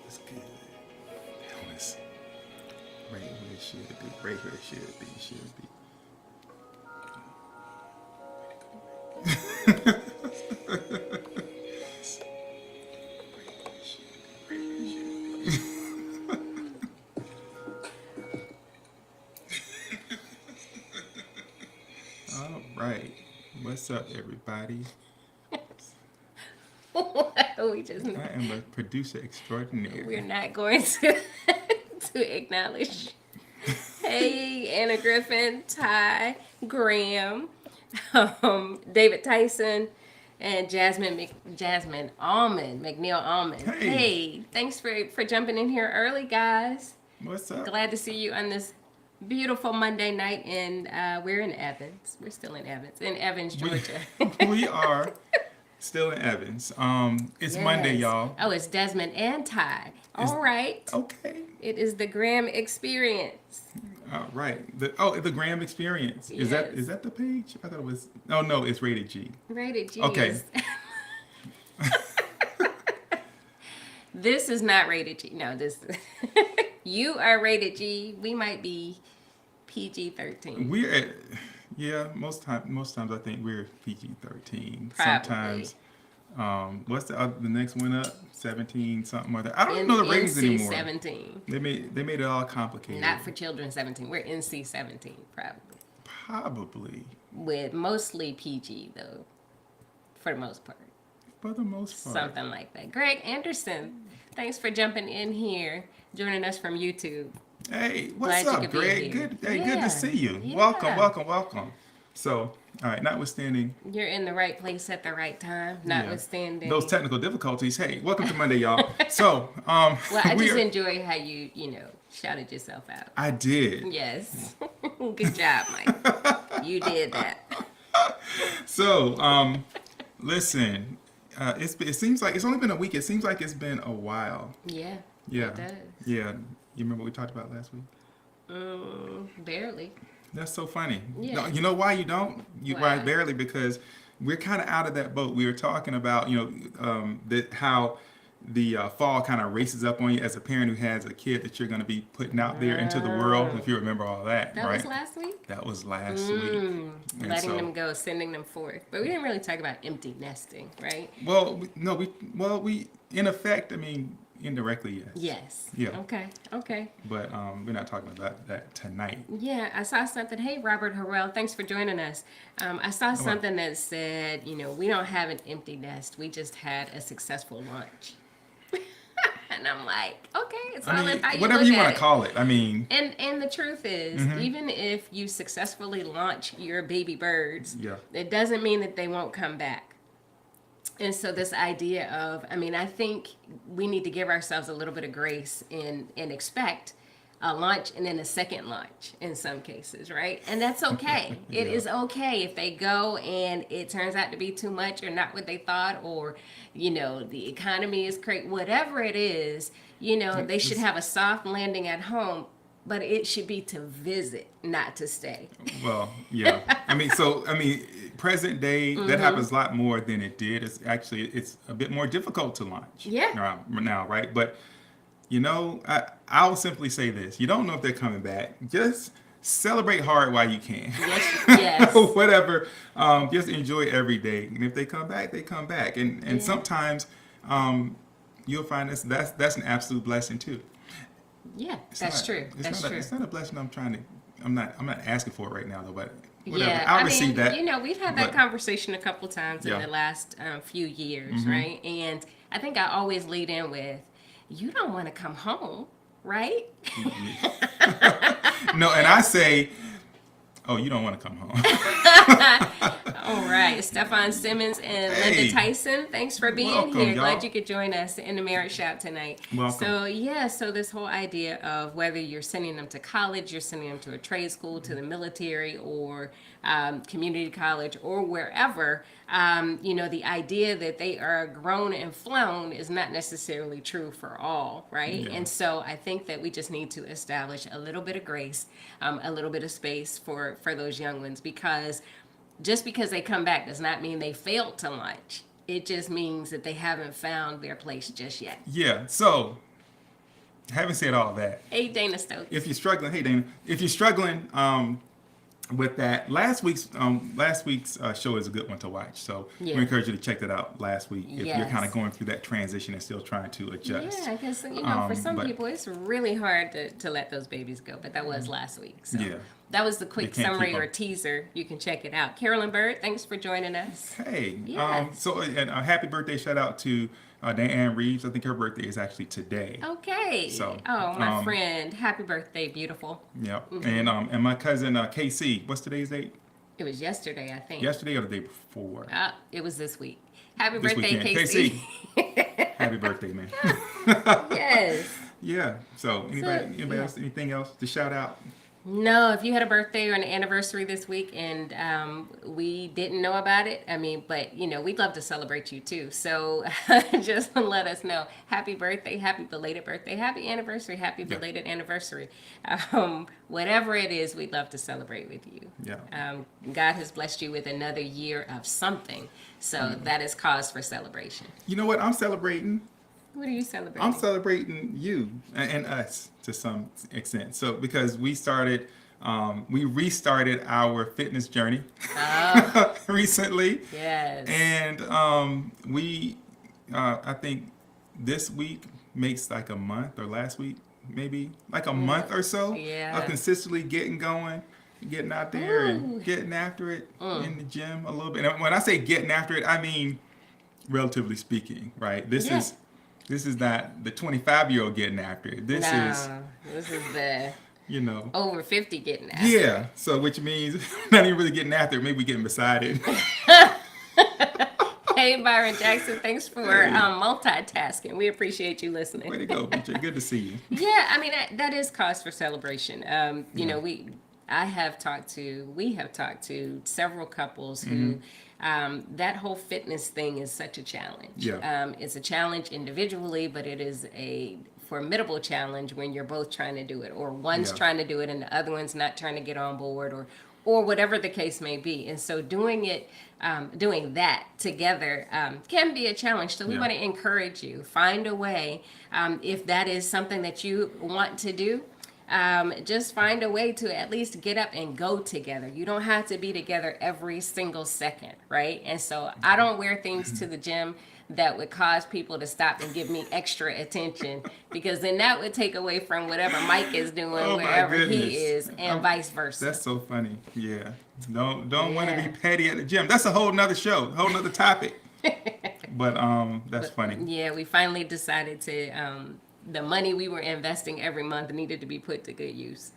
It's good. That was right where it should be. Right where it should be. Should be. All right. What's up, everybody? We just I am a producer extraordinaire. we're not going to to acknowledge. Hey, Anna Griffin, Ty, Graham, David Tyson, and Jasmine Almond, McNeil Almond. Hey. Hey, thanks for jumping in here early, guys. What's up? Glad to see you on this beautiful Monday night. And we're in Evans. We're still in Evans, We, Georgia. we are still in Evans. It's Monday, Yes. y'all. Oh, it's Desmond and Ty. It's- All right. Okay. It is the Graham Experience. All right. The Graham Experience. Is Yes. that the page? I thought it was. Oh no, it's rated G. Rated G. Okay. This is not rated G. No, this. You are rated G. We might be PG-13. We're at. Yeah, most times I think we're PG-13. Probably. Sometimes. What's the next one up? 17 something like that. I don't even know the ratings anymore. NC-17. They made it all complicated. Not for children 17. We're NC-17 probably. Probably, With mostly PG though, for the most part. for the most part. Something like that. Greg Anderson, thanks for jumping in here, joining us from YouTube. Hey, what's Glad you up, could be Greg? here. Good. Hey, good Yeah. to see you. Yeah. Welcome. So, all right. Notwithstanding You're in the right place at the right time, notwithstanding those technical difficulties, hey, welcome to Monday, y'all. So, Well, I we just are- enjoy how you shouted yourself out. I did. Yes. Good job, Mike. You did that. So, listen, it seems like it's only been a week. It seems like it's been a while. Yeah. Yeah. It does. Yeah. You remember what we talked about last week? Barely. That's so funny. Yeah. No, you know why you don't? Why? Barely, because we're kind of out of that boat. We were talking about, that how the fall kind of races up on you as a parent who has a kid that you're going to be putting out there into the world. If you remember all that, That right? was last week? That was last week. And Letting so- them go, sending them forth. But we didn't really talk about empty nesting, right? Well, we in effect, I mean, indirectly, yes. Yes. Yeah. Okay. But we're not talking about that tonight. Yeah, I saw something. Hey, Robert Harrell, thanks for joining us. I saw something that said, we don't have an empty nest. We just had a successful launch. And I'm like, okay, it's all I mean, in how you whatever look you at want to it. call it. I mean, And the truth is, even if you successfully launch your baby birds, Yeah. it doesn't mean that they won't come back. And so this idea of, I think we need to give ourselves a little bit of grace and expect a launch and then a second launch in some cases, right? And that's okay. It Yeah. is okay if they go and it turns out to be too much or not what they thought, or, the economy is crazy, whatever it is, they should have a soft landing at home, but it should be to visit, not to stay. well, yeah. Present day, that happens a lot more than it did. It's a bit more difficult to launch. Yeah. Now, right? But I'll simply say this: you don't know if they're coming back. Just celebrate hard while you can. Yes. Whatever. Just enjoy every day, and if they come back, they come back. And sometimes you'll find that's an absolute blessing too. Yeah, It's that's not- true. It's That's not true. It's not a blessing. I'm not asking for it right now, though. But whatever. Yeah, I'll receive that. we've had that but- conversation a couple times in Yeah. the last few years, right? And I think I always lead in with, you don't want to come home, right? No, and I say, oh, you don't want to come home. All right, Stefan Simmons and Hey. Linda Tyson, thanks for being Welcome, here. y'all. Glad you could join us in the Marriage Shop tonight. Welcome. So this whole idea of whether you're sending them to college, you're sending them to a trade school, to the military, or community college, or wherever, the idea that they are grown and flown is not necessarily true for all, right? Yeah. And so I think that we just need to establish a little bit of grace, a little bit of space for those young ones, because just because they come back does not mean they failed to launch. It just means that they haven't found their place just yet. Yeah. So having said all that, Hey, Dana Stokes. if you're struggling, hey Dana, if you're struggling with that, last week's show is a good one to watch. So Yeah. we encourage you to check that out last week if you're kind Yes. of going through that transition and still trying to adjust. Yeah, because for some but- people, it's really hard to let those babies go. But that was last week. So Yeah. that was the quick They can't summary keep or up. teaser. You can check it out. Carolyn Bird, thanks for joining us. Hey, Yes. so and a happy birthday shout out to Diane Reeves. I think her birthday is actually today. Okay. So, oh, my friend, happy birthday, beautiful. Yep. Mm-hmm. And my cousin KC. What's today's date? It was yesterday, I think. Yesterday or the day before? It was this week. Happy This birthday, weekend. KC. Happy birthday, man. Yes. Yeah. So anybody yeah. else? Anything else to shout out? No, if you had a birthday or an anniversary this week and we didn't know about it, but we'd love to celebrate you too. So just let us know. Happy birthday, happy belated birthday, happy anniversary, happy belated anniversary. Whatever it is, we'd love to celebrate with you. Yeah. God has blessed you with another year of something. So that is cause for celebration. You know what? I'm celebrating. What are you celebrating? I'm celebrating you and us to some extent. So because we restarted our fitness journey recently, Yes. and I think this week makes like a month, or last week maybe like a month or so Yeah. of consistently getting going, getting out there Ooh. and getting after it in the gym a little bit. And when I say getting after it, I mean relatively speaking, right? This Yeah. is not the 25-year-old getting after it. This is, This is the over 50 getting after. yeah. So which means not even really getting after it, maybe getting beside it. Hey, Byron Jackson, thanks for multitasking. We appreciate you listening. Way to go, BJ. Good to see you. Yeah, that is cause for celebration. We have talked to several couples who that whole fitness thing is such a challenge. Yeah. It's a challenge individually, but it is a formidable challenge when you're both trying to do it, or one's Yeah. trying to do it and the other one's not trying to get on board, or whatever the case may be. And so doing that together can be a challenge. So we Yeah. want to encourage you, find a way, if that is something that you want to do, just find a way to at least get up and go together. You don't have to be together every single second, right? And so I don't wear things to the gym that would cause people to stop and give me extra attention, because then that would take away from whatever Mike is doing Oh, my wherever goodness. he is, and vice versa. That's so funny. Yeah. Don't want to Yeah. be petty at the gym. That's a whole nother show, whole nother topic. But that's funny. Yeah, we finally decided to the money we were investing every month needed to be put to good use.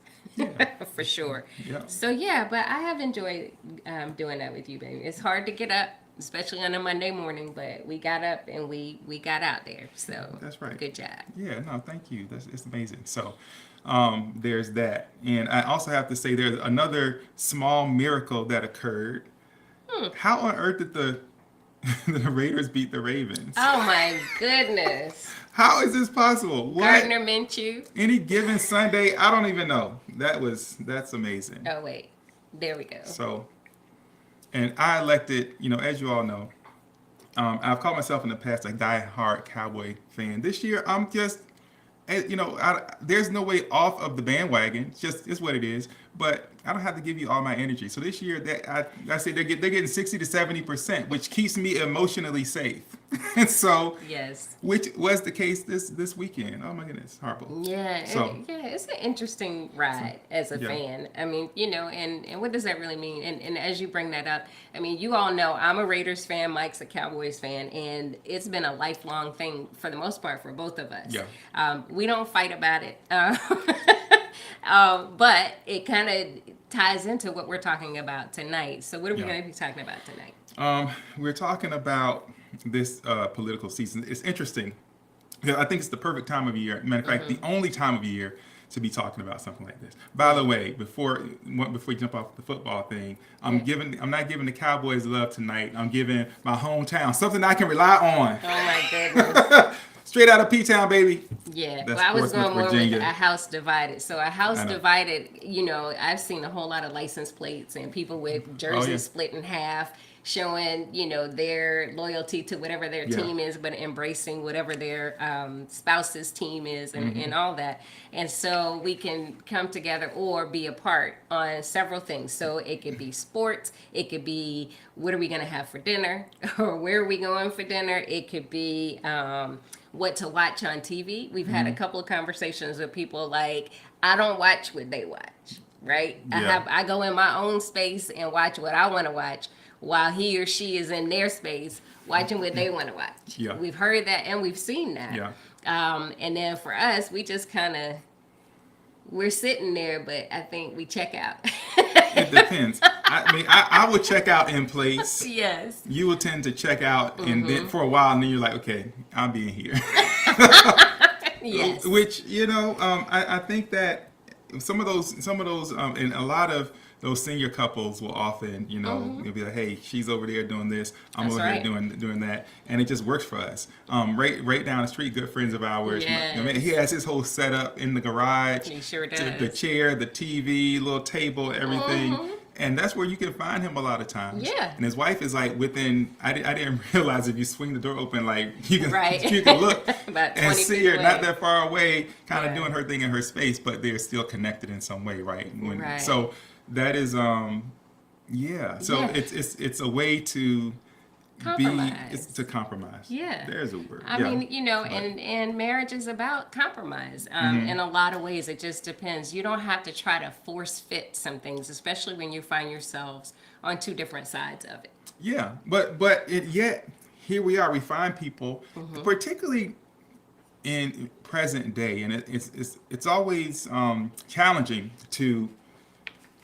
For sure. Yeah. So yeah, but I have enjoyed doing that with you, baby. It's hard to get up, especially on a Monday morning, but we got up and we got out there. So That's right. Good job. Yeah, no, thank you. It's amazing. So there's that. And I also have to say there's another small miracle that occurred. How on earth did the Raiders beat the Ravens? Oh my goodness. How is this possible? What? Gardner Minshew. Any given Sunday? I don't even know. That's amazing. Oh wait. There we go. So, and I elected, as you all know, I've called myself in the past a die-hard Cowboy fan. This year, I'm just, there's no way off of the bandwagon. It's what it is. But I don't have to give you all my energy. So this year, I say they're getting 60 to 70%, which keeps me emotionally safe. And so, Yes. which was the case this weekend. Oh my goodness, horrible. Yeah, So- it's an interesting ride as a Yeah. fan. And what does that really mean? And as you bring that up, you all know I'm a Raiders fan, Mike's a Cowboys fan, and it's been a lifelong thing for the most part for both of us. Yeah. We don't fight about it, but it kind of ties into what we're talking about tonight. So what are we Yeah. going to be talking about tonight? We're talking about this political season. It's interesting. Yeah, I think it's the perfect time of year. Matter of fact, the only time of year to be talking about something like this. By the way, before you jump off the football thing, I'm not giving the Cowboys love tonight. I'm giving my hometown something I can rely on. Oh my goodness. Straight out of P-Town, baby. Yeah, That's well, I was Portsmouth, going more Virginia. with a house divided. So a house I know. divided, I've seen a whole lot of license plates and people with jerseys Oh, yeah. split in half. showing, their loyalty to whatever their Yeah. team is, but embracing whatever their spouse's team is, and all that. And so we can come together or be apart on several things. So it could be sports, it could be what are we going to have for dinner, or where are we going for dinner. It could be what to watch on TV. We've had a couple of conversations with people like, I don't watch what they watch, right? Yeah. I go in my own space and watch what I want to watch, while he or she is in their space watching what they want to watch. Yeah. We've heard that and we've seen that. Yeah. And then for us, we just we're sitting there, but I think we check out. It depends. I mean, I would check out in place. Yes. You will tend to check out, and then for a while, and then you're like, okay, I'm being here. Yes. Which I think that some of those, and a lot of those senior couples will often, they'll be like, hey, she's over there doing this, I'm That's over right. here doing that, and it just works for us. Right down the street, good friends of ours. Yes. I mean, he has his whole setup in the garage. He sure The does. chair, the TV, little table, everything. And that's where you can find him a lot of times. Yeah. And his wife is like within. I didn't realize if you swing the door open, like you can Right. you can look About and 20 see feet her not away. that far away, kind of Yeah. doing her thing in her space, but they're still connected in some way, right? Right. So that is yeah. So Yeah. it's a way to Compromise. it's to compromise. Yeah. There's a word. I Yeah. mean, and marriage is about compromise. In a lot of ways, it just depends. You don't have to try to force fit some things, especially when you find yourselves on two different sides of it. Yeah, but yet here we are. We find people, particularly in present day, and it's always challenging to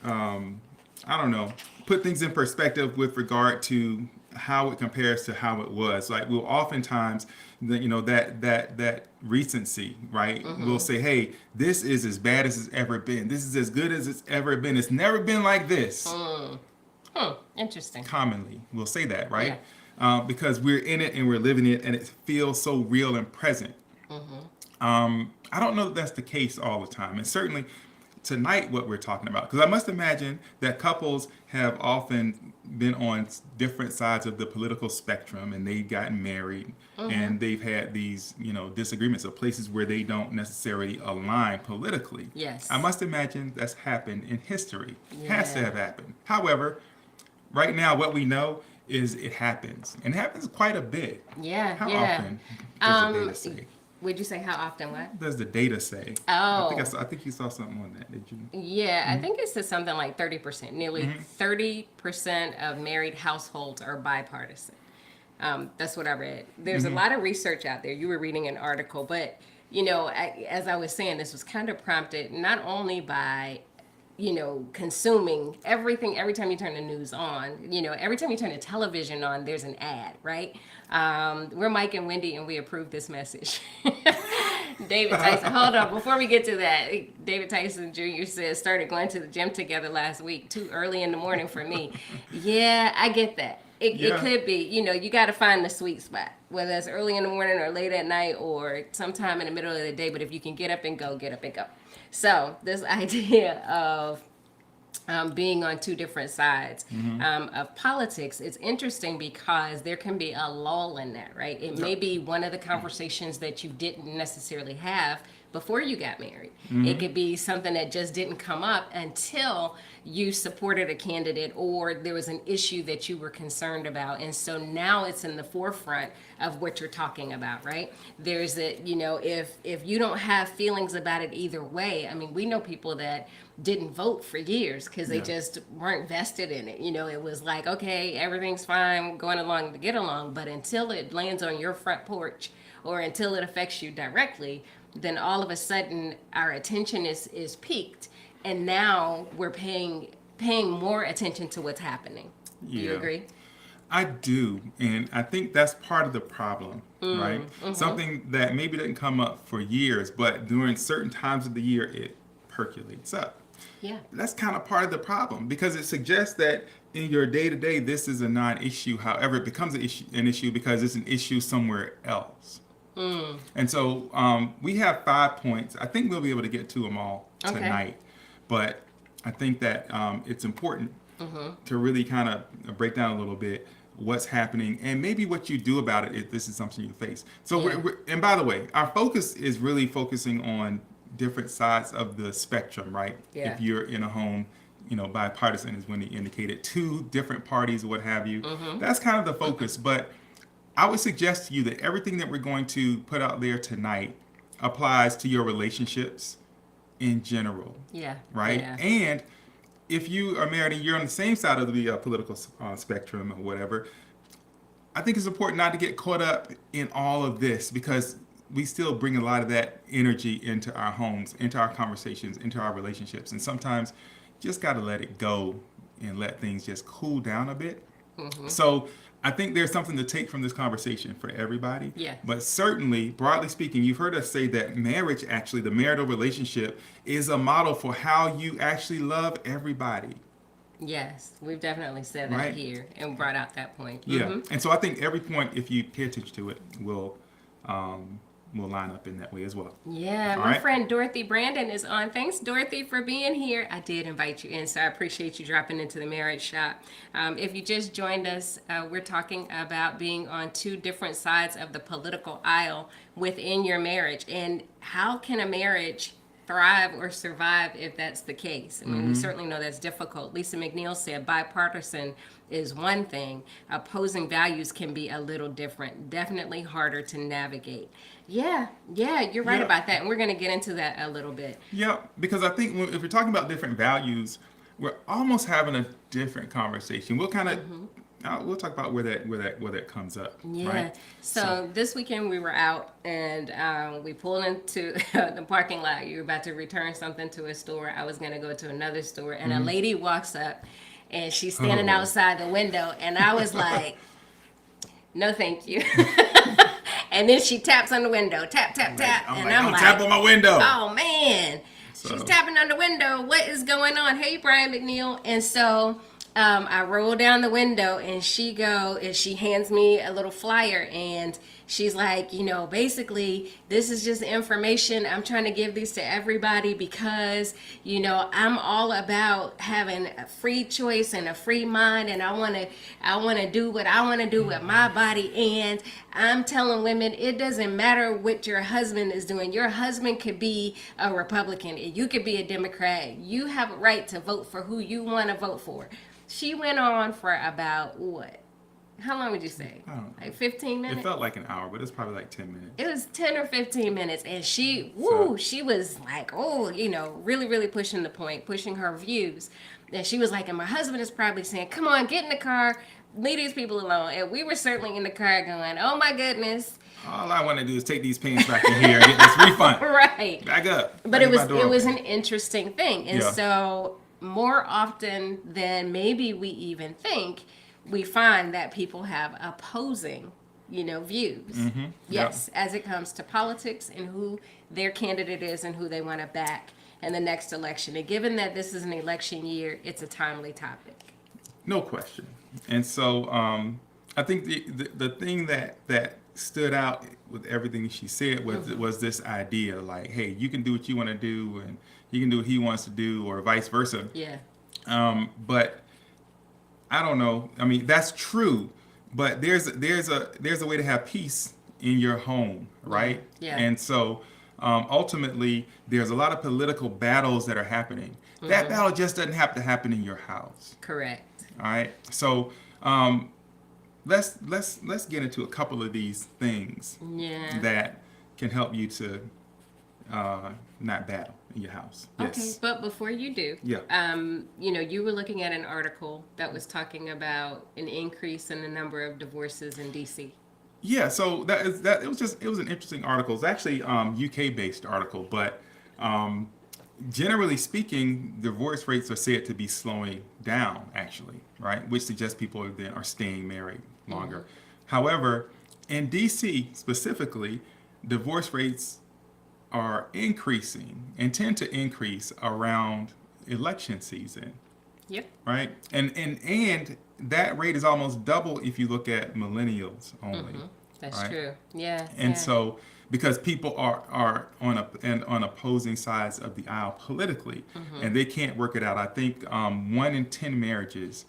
I don't know, put things in perspective with regard to how it compares to how it was. Like we'll oftentimes that recency, right? We'll say, hey, this is as bad as it's ever been. This is as good as it's ever been. It's never been like this. Interesting. Commonly we'll say that, right? Because we're in it and we're living it, and it feels so real and present. I don't know that that's the case all the time, and certainly tonight what we're talking about, because I must imagine that couples have often been on different sides of the political spectrum, and they've gotten married, and they've had these disagreements of places where they don't necessarily align politically. Yes. I must imagine that's happened in history. Has to Yeah. have happened. However, right now what we know is it happens, and it happens quite a bit. Yeah. How yeah. often does the data say? Would you say how often? What? Does the data say? Oh. I think you saw something on that. Did you? Yeah, I think it says something like 30%. Nearly 30% of married households are bipartisan. That's what I read. There's a lot of research out there. You were reading an article, but as I was saying, this was kind of prompted not only by consuming everything. Every time you turn the news on, every time you turn the television on, there's an ad, right? We're Mike and Wendy, and we approve this message. David Tyson, hold on, before we get to that, David Tyson Jr. says, started going to the gym together last week, too early in the morning for me. Yeah, I get that. It Yeah. could be, you got to find the sweet spot, whether it's early in the morning or late at night or sometime in the middle of the day. But if you can get up and go, get up and go. So this idea of being on two different sides of politics, it's interesting because there can be a lull in that, right? It may be one of the conversations that you didn't necessarily have before you got married. It could be something that just didn't come up until you supported a candidate or there was an issue that you were concerned about. And so now it's in the forefront of what you're talking about, right? There's a, if you don't have feelings about it either way, I mean, we know people that didn't vote for years because they just weren't vested in it. It was like, okay, everything's fine, going along to get along. But until it lands on your front porch or until it affects you directly, then all of a sudden our attention is piqued, and now we're paying more attention to what's happening. Do you Yeah. agree? I do, and I think that's part of the problem, right? Something that maybe didn't come up for years, but during certain times of the year, it percolates up. Yeah. That's kind of part of the problem because it suggests that in your day-to-day, this is a non-issue. However, it becomes an issue because it's an issue somewhere else. And so we have 5 points. I think we'll be able to get to them all Okay. tonight, but I think that it's important to really kind of break down a little bit what's happening and maybe what you do about it if this is something you face. So, and by the way, our focus is really focusing on different sides of the spectrum, right? Yeah. If you're in a home, bipartisan is when he indicated two different parties or what have you. That's kind of the focus. But I would suggest to you that everything that we're going to put out there tonight applies to your relationships in general. Yeah. Right? Yeah. And if you are married and you're on the same side of the political spectrum or whatever, I think it's important not to get caught up in all of this because we still bring a lot of that energy into our homes, into our conversations, into our relationships. And sometimes you just got to let it go and let things just cool down a bit. So I think there's something to take from this conversation for everybody. Yeah. But certainly, broadly speaking, you've heard us say that marriage, actually, the marital relationship, is a model for how you actually love everybody. Yes, we've definitely said that Right. here and brought out that point. Yeah. And so I think every point, if you pay attention to it, will line up in that way as well. Yeah, All my right. friend Dorothy Brandon is on. Thanks, Dorothy, for being here. I did invite you in, so I appreciate you dropping into the Marriage Shop. If you just joined us, we're talking about being on two different sides of the political aisle within your marriage, and how can a marriage thrive or survive if that's the case. I mean, we certainly know that's difficult. Lisa McNeil said bipartisan is one thing. Opposing values can be a little different. Definitely harder to navigate. Yeah, you're right Yeah. about that. And we're going to get into that a little bit. Yeah, because I think if we're talking about different values, we're almost having a different conversation. We'll kind of we'll talk about where that comes up. Yeah. Right? So this weekend we were out and we pulled into the parking lot. You were about to return something to a store. I was going to go to another store. And a lady walks up and she's standing Oh. outside the window. And I was like, no, thank you. And then she taps on the window. Tap, tap, tap. I'm and like, I'm don't like, tap on my window. oh, man. So- She's tapping on the window. What is going on? Hey, Brian McNeil. And so I roll down the window and she hands me a little flyer and she's like, basically this is just information. I'm trying to give these to everybody because, I'm all about having a free choice and a free mind, and I want to do what I want to do with my body. And I'm telling women, it doesn't matter what your husband is doing. Your husband could be a Republican. You could be a Democrat. You have a right to vote for who you want to vote for. She went on for about what? How long would you say? I don't know. Like 15 minutes? It felt like an hour, but it's probably like 10 minutes. It was 10 or 15 minutes. And she was like, really, really pushing the point, pushing her views. And she was like, and my husband is probably saying, come on, get in the car, leave these people alone. And we were certainly in the car going, oh my goodness. All I want to do is take these pants back in here and get this refund. Right. Back up. But Back it in was my door. it was an interesting thing. And Yeah. so more often than maybe we even think, we find that people have opposing, views. Yes, as it comes to politics and who their candidate is and who they want to back in the next election. And given that this is an election year, it's a timely topic. No question. And so I think the thing that stood out with everything she said was this idea like, hey, you can do what you want to do and he can do what he wants to do, or vice versa. Yeah. But I don't know. I mean, that's true, but there's a way to have peace in your home, right? Yeah. And so ultimately, there's a lot of political battles that are happening. That battle just doesn't have to happen in your house. Correct. All right. So let's get into a couple of these things Yeah. that can help you to not battle in your house. Okay, Yes. but before you do, Yeah. you were looking at an article that was talking about an increase in the number of divorces in DC. Yeah, so it was an interesting article. It's actually UK based article, but generally speaking, divorce rates are said to be slowing down actually, right? Which suggests people are staying married longer. However, in DC specifically, divorce rates are increasing and tend to increase around election season. Yep. Right, and that rate is almost double if you look at millennials only. That's right? true. Yeah. And yeah. so, because people are on opposing sides of the aisle politically, and they can't work it out. I think 1 in 10 marriages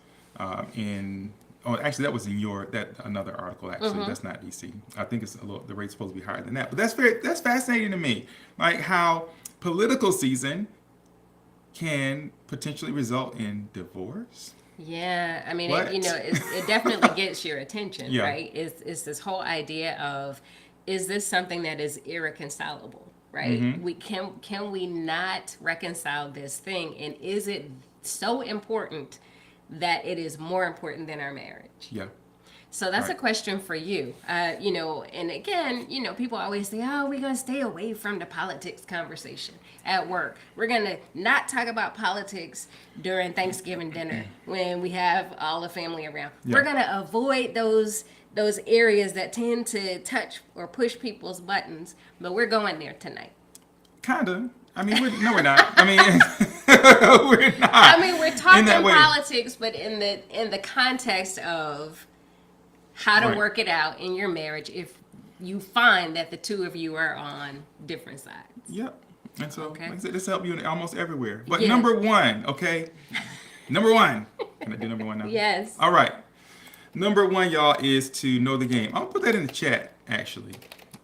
in oh actually that was in that another article actually that's not DC. I think it's a little the rate's supposed to be higher than that, but that's fascinating to me. Like how political season can potentially result in divorce. Yeah, I mean, What? it definitely gets your attention, Yeah. right? It's this whole idea of, is this something that is irreconcilable, right? Can we not reconcile this thing, and is it so important that it is more important than our marriage? Yeah. So that's a Right. question for you. And again, people always say, oh, we're going to stay away from the politics conversation at work. We're going to not talk about politics during Thanksgiving dinner when we have all the family around. Yeah. We're going to avoid those areas that tend to touch or push people's buttons, but we're going there tonight. Kinda. I mean, no, we're not. I mean, we're not. I mean, we're talking In that way. politics, but in the context of how to Right. work it out in your marriage if you find that the two of you are on different sides. Yep. And so, Okay. like I said, this help you in almost everywhere. But Yeah. number one, okay? Number one. Can I do number one now? Yes. All right. Number one, y'all, is to know the game. I'll put that in the chat, actually.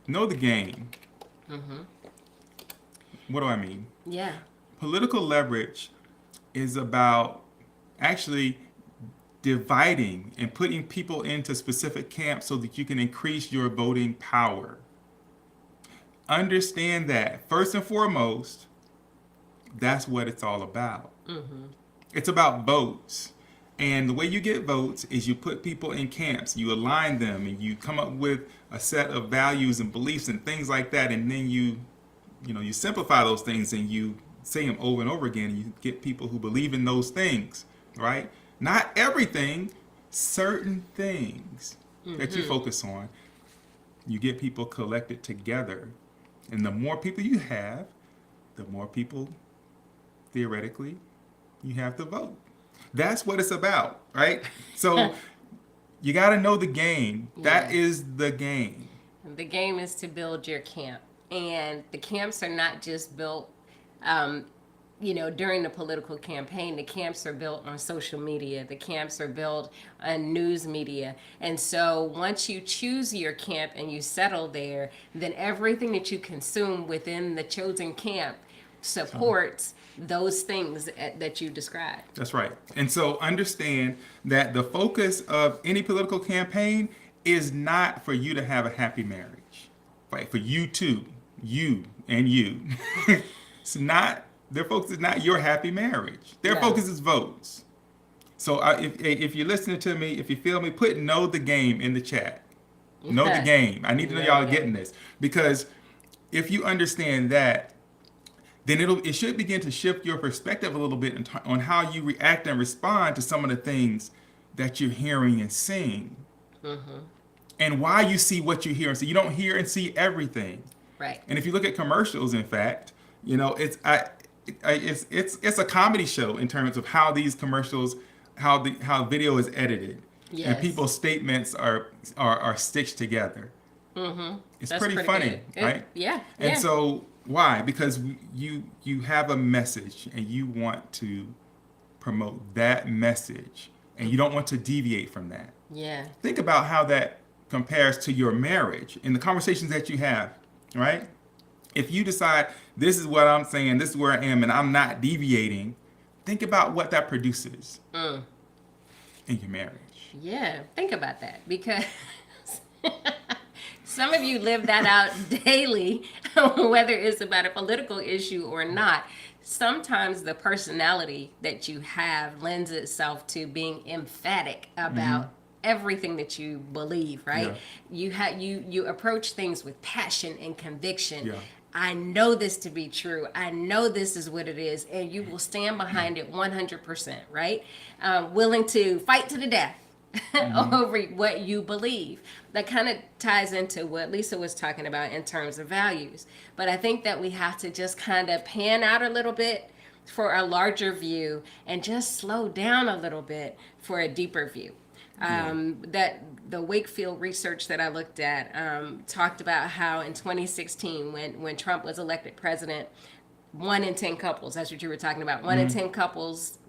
Know the game. What do I mean? Yeah. Political leverage is about actually dividing and putting people into specific camps so that you can increase your voting power. Understand that, first and foremost, that's what it's all about. It's about votes. And the way you get votes is you put people in camps, you align them, and you come up with a set of values and beliefs and things like that, and then you simplify those things and you say them over and over again, and you get people who believe in those things, right? Not everything, certain things that you focus on. You get people collected together. And the more people you have, the more people, theoretically, you have to vote. That's what it's about, right? So you got to know the game. That Yeah. is the game. The game is to build your camp. And the camps are not just built, during the political campaign. The camps are built on social media. The camps are built on news media. And so once you choose your camp and you settle there, then everything that you consume within the chosen camp supports those things that you described. That's right. And so understand that the focus of any political campaign is not for you to have a happy marriage, right? For you two, you and you. It's not, their focus is not your happy marriage. Their No. focus is votes. So if you're listening to me, if you feel me, put know the game in the chat. Know the game. I need to know y'all are getting this. Because if you understand that, then it should begin to shift your perspective a little bit on how you react and respond to some of the things that you're hearing and seeing. And why you see what you hear and see. You don't hear and see everything. Right. And if you look at commercials, in fact, it's a comedy show in terms of how these commercials, how video is edited, and Yes. people's statements are stitched together. It's That's pretty funny, good. right? Yeah. And yeah. so why? Because you have a message and you want to promote that message, and you don't want to deviate from that. Yeah. Think about how that compares to your marriage and the conversations that you have, right? If you decide this is what I'm saying, this is where I am, and I'm not deviating, think about what that produces in your marriage. Yeah, think about that, because some of you live that out daily, whether it's about a political issue or not. Sometimes the personality that you have lends itself to being emphatic about everything that you believe, right? Yeah. You approach things with passion and conviction. Yeah. I know this to be true. I know this is what it is, and you will stand behind it 100%, right? Willing to fight to the death over what you believe. That kind of ties into what Lisa was talking about in terms of values. But I think that we have to just kind of pan out a little bit for a larger view and just slow down a little bit for a deeper view. That the Wakefield research that I looked at talked about how in 2016, when Trump was elected president, 1 in 10 couples, that's what you were talking about, 1 in 10 couples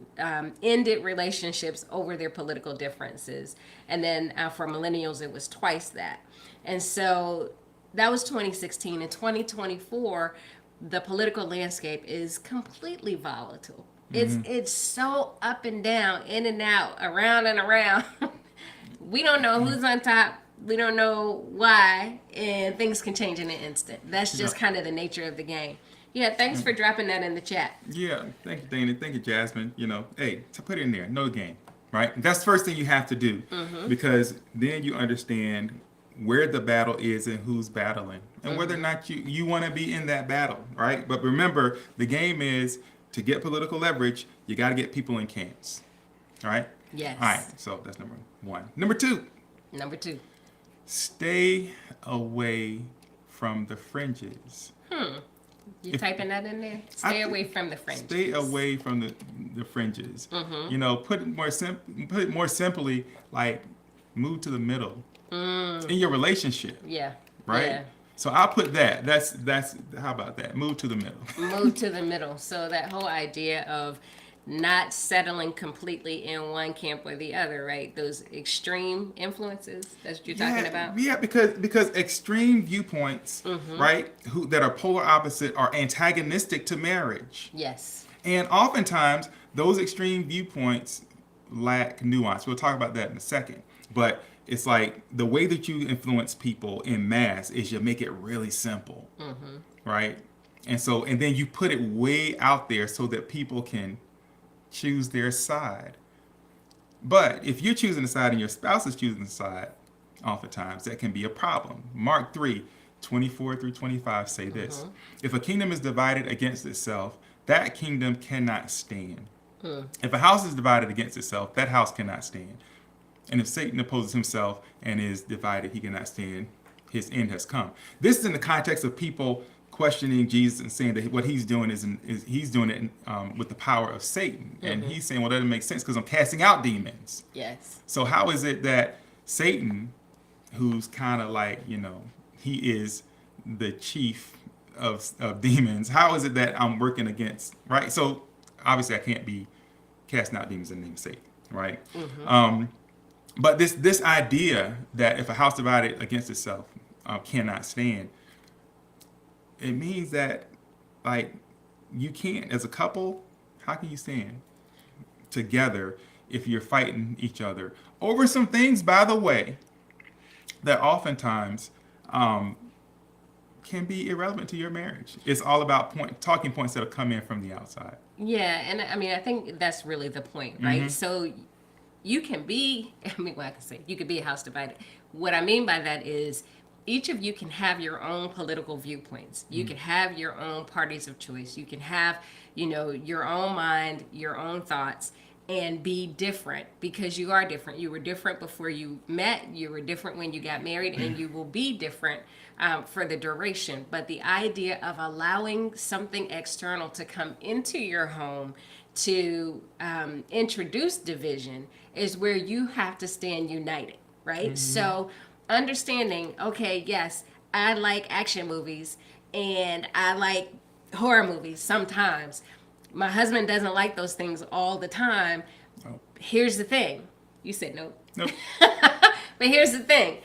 ended relationships over their political differences. And then for millennials, it was twice that. And so that was 2016. In 2024, the political landscape is completely volatile. It's so up and down, in and out, around and around. We don't know who's on top. We don't know why, and things can change in an instant. That's just kind of the nature of the game. Yeah, thanks for dropping that in the chat. Yeah, thank you, Dana. Thank you, Jasmine. Hey, to put it in there, know the game, right? That's the first thing you have to do, because then you understand where the battle is and who's battling, and whether or not you want to be in that battle, right? But remember, the game is to get political leverage, you got to get people in camps, all right? Yes. All right, so that's number one. Number two, stay away from the fringes. You typing that in there? Stay away from the fringes. Stay away from the fringes. Put it more simply, like move to the middle in your relationship. Yeah. Right. Yeah. So I'll put that. That's how about that? Move to the middle. Move to the middle. So that whole idea of not settling completely in one camp or the other, right? Those extreme influences, that's what you're talking about? Yeah, because extreme viewpoints, right, that are polar opposite are antagonistic to marriage. Yes. And oftentimes, those extreme viewpoints lack nuance. We'll talk about that in a second. But it's like the way that you influence people in mass is you make it really simple, right? And then you put it way out there so that people can choose their side. But if you're choosing a side and your spouse is choosing a side, oftentimes that can be a problem. Mark 3:24-25 say this: if a kingdom is divided against itself, that kingdom cannot stand. If a house is divided against itself, that house cannot stand. And if Satan opposes himself and is divided, he cannot stand. His end has come. This is in the context of people questioning Jesus and saying that what he's doing is he's doing it with the power of Satan. And he's saying, well, that doesn't make sense because I'm casting out demons. Yes. So how is it that Satan, who's kind of like, he is the chief of demons, how is it that I'm working against, right? So obviously I can't be casting out demons in the name of Satan, right? But this idea that if a house divided against itself cannot stand, it means that, like, you can't, as a couple, how can you stand together if you're fighting each other over some things, by the way, that oftentimes can be irrelevant to your marriage? It's all about talking points that'll come in from the outside. Yeah, and I mean, I think that's really the point, right? So you can be, you could be a house divided. What I mean by that is each of you can have your own political viewpoints. You can have your own parties of choice. You can have, your own mind, your own thoughts, and be different because you are different. You were different before you met. You were different when you got married, and you will be different for the duration. But the idea of allowing something external to come into your home to introduce division is where you have to stand united, right? So understanding, okay, yes, I like action movies and I like horror movies sometimes. My husband doesn't like those things all the time. Oh. Here's the thing. You said no. Nope. But here's the thing.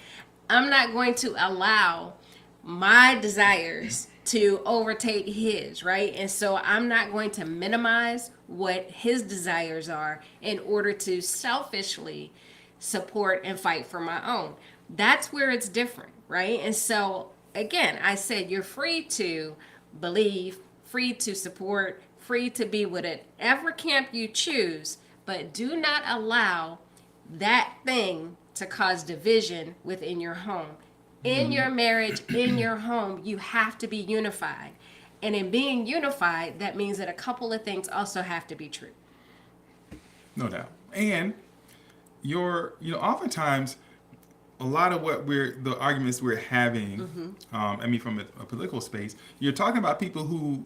I'm not going to allow my desires to overtake his, right? And so I'm not going to minimize what his desires are in order to selfishly support and fight for my own. That's where it's different, right? And so, again, I said you're free to believe, free to support, free to be whatever camp you choose, but do not allow that thing to cause division within your home. In your marriage, in your home, you have to be unified. And in being unified, that means that a couple of things also have to be true. No doubt. And oftentimes, a lot of the arguments we're having, from a political space, you're talking about people who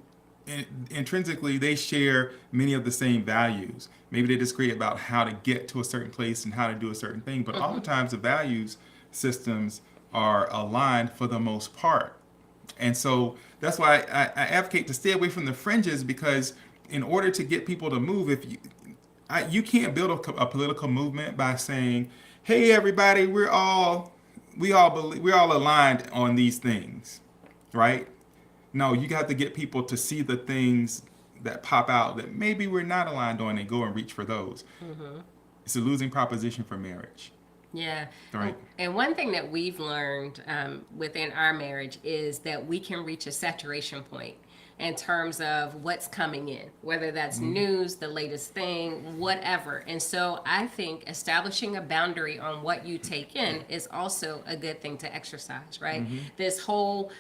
intrinsically they share many of the same values. Maybe they disagree about how to get to a certain place and how to do a certain thing, but oftentimes the values systems are aligned for the most part. And so that's why I advocate to stay away from the fringes, because in order to get people to move, if you can't build a political movement by saying, "Hey, everybody, we're all aligned on these things," right? No, you got to get people to see the things that pop out that maybe we're not aligned on and go and reach for those. It's a losing proposition for marriage. Yeah. Right. And one thing that we've learned within our marriage is that we can reach a saturation point in terms of what's coming in, whether that's news, the latest thing, whatever. And so I think establishing a boundary on what you take in is also a good thing to exercise, right? This whole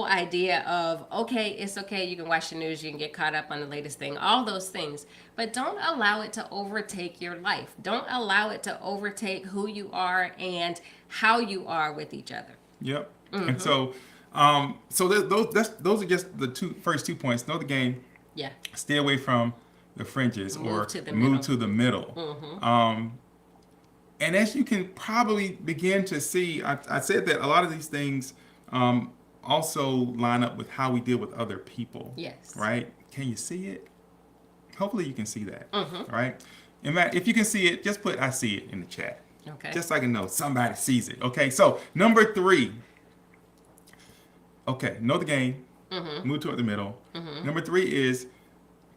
idea of, okay, it's okay, you can watch the news, you can get caught up on the latest thing, all those things, but don't allow it to overtake your life. Don't allow it to overtake who you are and how you are with each other. Yep. And so, those are just the first 2 points. Know the game. Yeah. Stay away from the fringes, Move or to the move middle. to the middle. And as you can probably begin to see, I said that a lot of these things also line up with how we deal with other people. Yes. Right? Can you see it? Hopefully you can see that. Right? In fact, if you can see it, just put "I see it" in the chat. Okay. Just so I can know somebody sees it. Okay, so number 3. Okay, know the game. Move toward the middle. Number 3 is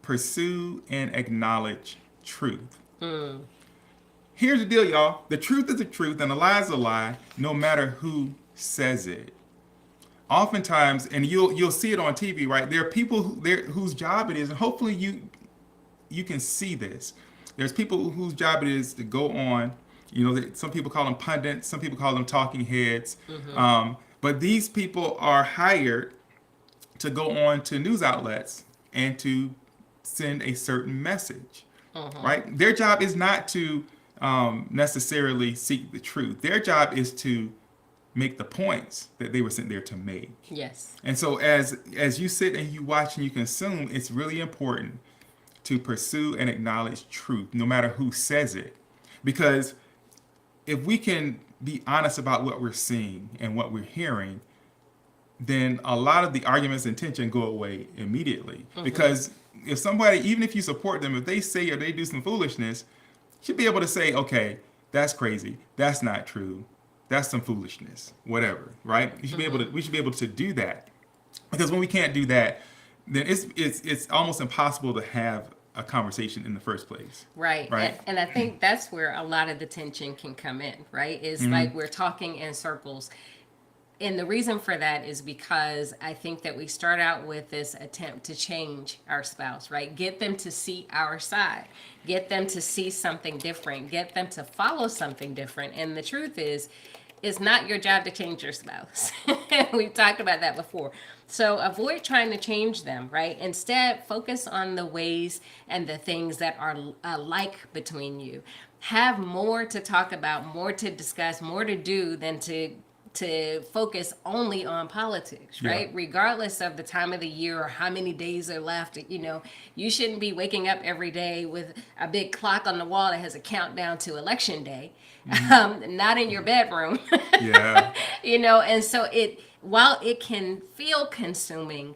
pursue and acknowledge truth. Here's the deal, y'all. The truth is the truth and a lie is a lie, no matter who says it. Oftentimes, and you'll see it on TV, right? There are people whose job it is, and hopefully you can see this. There's people whose job it is to go on. Some people call them pundits, some people call them talking heads. But these people are hired to go on to news outlets and to send a certain message, right? Their job is not to necessarily seek the truth. Their job is to make the points that they were sent there to make. Yes. And so as you sit and you watch and you consume, it's really important to pursue and acknowledge truth, no matter who says it. Because if we can be honest about what we're seeing and what we're hearing, then a lot of the arguments and tension go away immediately. Because if somebody, even if you support them, if they say or they do some foolishness, you should be able to say, okay, that's crazy. That's not true. That's some foolishness, whatever, right? We should be able to do that. Because when we can't do that, then it's almost impossible to have a conversation in the first place. Right. Right. And I think that's where a lot of the tension can come in, right? It's like we're talking in circles. And the reason for that is because I think that we start out with this attempt to change our spouse, right? Get them to see our side, get them to see something different, get them to follow something different. And the truth is, it's not your job to change your spouse. We've talked about that before. So avoid trying to change them, right? Instead, focus on the ways and the things that are alike between you. Have more to talk about, more to discuss, more to do than to focus only on politics, right? Yeah. Regardless of the time of the year or how many days are left, you shouldn't be waking up every day with a big clock on the wall that has a countdown to election day. Not in your bedroom. Yeah. And so while it can feel consuming,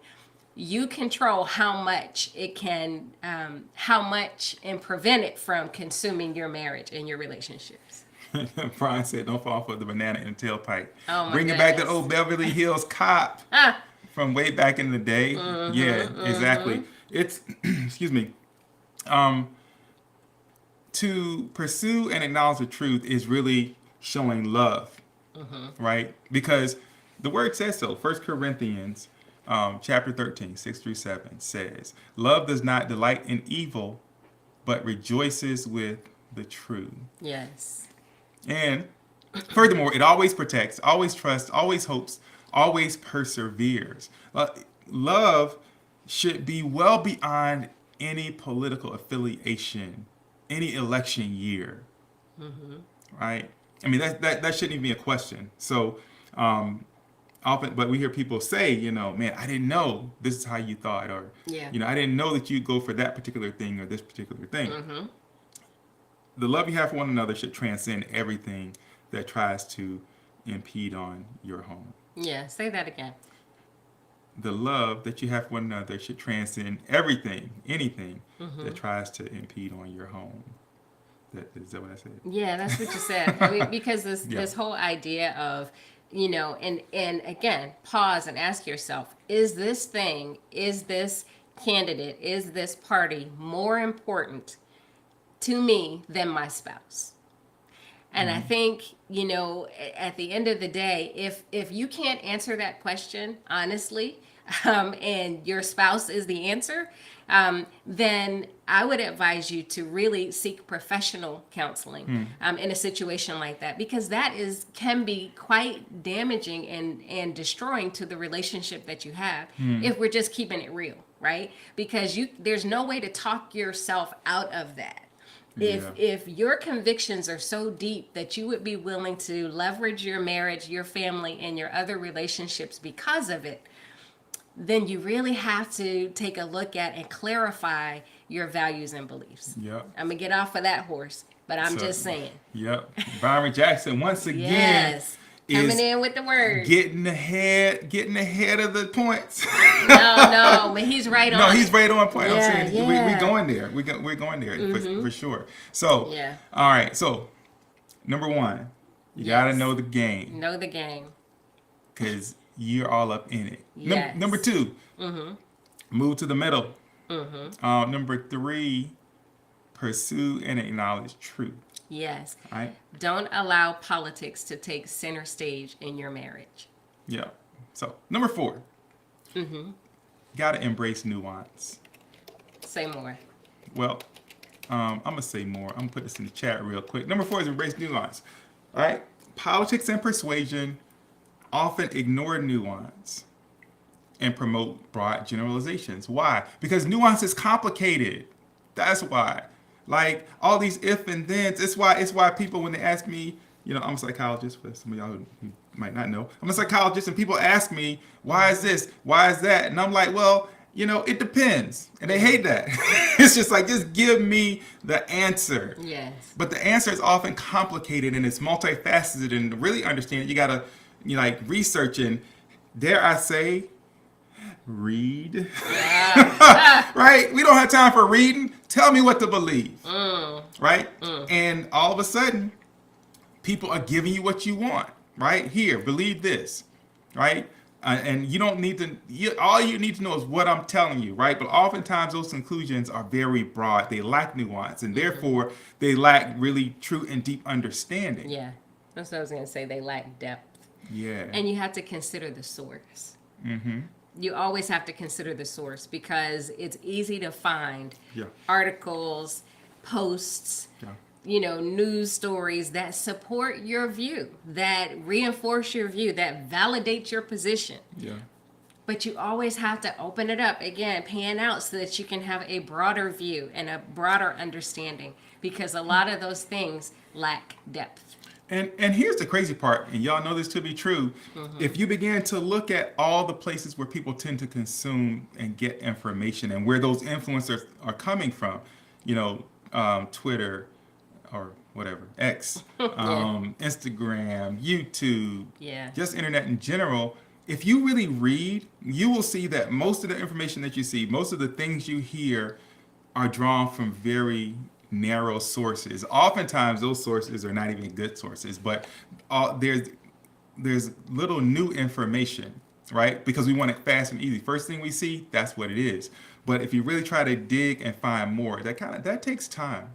you control how much it can, and prevent it from consuming your marriage and your relationships. Brian said, don't fall for the banana in the tailpipe. Oh, my Bringing back that goodness. old Beverly Hills Cop from way back in the day. Yeah, exactly. It's, excuse me. To pursue and acknowledge the truth is really showing love, right? Because the word says so. 1 Corinthians chapter 13, 6-7 says, love does not delight in evil, but rejoices with the truth. Yes. And furthermore, it always protects, always trusts, always hopes, always perseveres. Love should be well beyond any political affiliation, any election year, right? I mean, that shouldn't even be a question. So often, but we hear people say, man, I didn't know this is how you thought, or, Yeah. I didn't know that you'd go for that particular thing or this particular thing. The love you have for one another should transcend everything that tries to impede on your home. Yeah. Say that again. The love that you have for one another should transcend everything, anything that tries to impede on your home. Is that what I said? Yeah, that's what you said. I mean, because this Yeah. this whole idea of, and again, pause and ask yourself, is this candidate, is this party more important to me than my spouse? And I think, at the end of the day, if you can't answer that question honestly, and your spouse is the answer, then I would advise you to really seek professional counseling in a situation like that, because that can be quite damaging and destroying to the relationship that you have if we're just keeping it real, right? Because there's no way to talk yourself out of that. If your convictions are so deep that you would be willing to leverage your marriage, your family, and your other relationships because of it, then you really have to take a look at and clarify your values and beliefs. Yep. I'm going to get off of that horse, but I'm So, just saying. Yep. Byron Jackson, once again, Yes. Coming is in with the word. getting ahead of the points. No, but he's right on. No, he's right on point. I'm Yeah, saying yeah. we're going there. We're going there for sure. So, Yeah. all right. So, number one, you got to know the game Know the game. because you're all up in it. Yes. Number two, move to the middle. Number three, pursue and acknowledge truth. Yes. All right. Don't allow politics to take center stage in your marriage. Yeah. So, number four, got to embrace nuance. Say more. Well, I'm going to say more. I'm going to put this in the chat real quick. Number four is embrace nuance. All right. Politics and persuasion often ignore nuance and promote broad generalizations. Why? Because nuance is complicated. That's why. Like all these if and thens. It's why people, when they ask me, I'm a psychologist, for some of y'all who might not know. I'm a psychologist, and people ask me, why is this? Why is that? And I'm like, well, it depends. And they hate that. It's just like, just give me the answer. Yes. But the answer is often complicated and it's multifaceted, and to really understand it, you gotta research and, dare I say, read. Right? We don't have time for reading. Tell me what to believe. Right? And all of a sudden, people are giving you what you want. Right? Here, believe this. Right? And you don't need to, all you need to know is what I'm telling you, right? But oftentimes those conclusions are very broad. They lack nuance, and therefore they lack really true and deep understanding. Yeah. That's what I was going to say. They lack depth. Yeah. And you have to consider the source. Mm-hmm. You always have to consider the source, because it's easy to find Yeah. articles, posts, Yeah. news stories that support your view, that reinforce your view, that validate your position. Yeah. But you always have to open it up, again, pan out, so that you can have a broader view and a broader understanding, because a lot of those things lack depth. And here's the crazy part, and y'all know this to be true. If you begin to look at all the places where people tend to consume and get information, and where those influencers are coming from, Twitter or whatever, X, Instagram, YouTube, just internet in general, if you really read, you will see that most of the information that you see, most of the things you hear are drawn from very narrow sources. Oftentimes those sources are not even good sources, but there's little new information, right? Because we want it fast and easy. First thing we see, that's what it is. But if you really try to dig and find more, that takes time,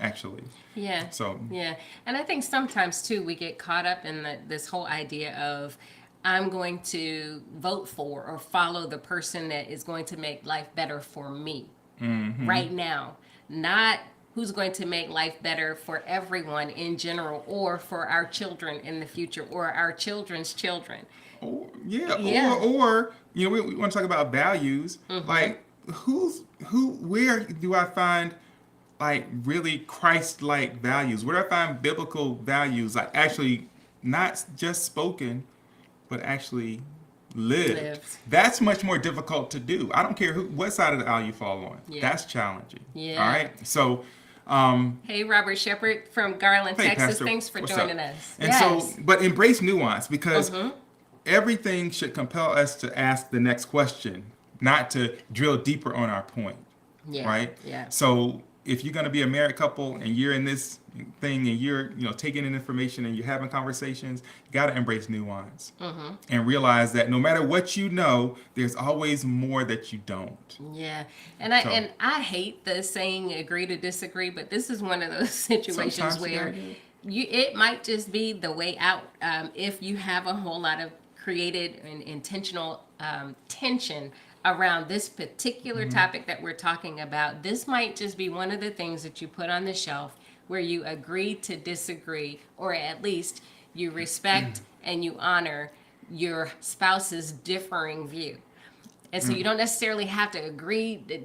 actually. Yeah. So yeah, and I think sometimes too we get caught up in this whole idea of, I'm going to vote for or follow the person that is going to make life better for me right now, not who's going to make life better for everyone in general, or for our children in the future, or our children's children. Or we want to talk about values. Like where do I find like really Christ-like values? Where do I find biblical values, like actually not just spoken, but actually lived. Lived. That's much more difficult to do. I don't care what side of the aisle you fall on. Yeah. That's challenging. Yeah. All right. So, Hey, Robert Shepard from Garland, hey, Texas. Pastor, Thanks for what's joining up? us. And Yes. so, but embrace nuance, because everything should compel us to ask the next question, not to drill deeper on our point. Yeah. Right? Yeah. So if you're going to be a married couple and you're in this thing and you're, taking in information and you're having conversations, you got to embrace nuance and realize that no matter what you know, there's always more that you don't. Yeah, and I hate the saying "agree to disagree," but this is one of those situations Sometimes you where gotta do it. it might just be the way out if you have a whole lot of created and intentional tension around this particular topic that we're talking about. This might just be one of the things that you put on the shelf where you agree to disagree, or at least you respect and you honor your spouse's differing view. And so you don't necessarily have to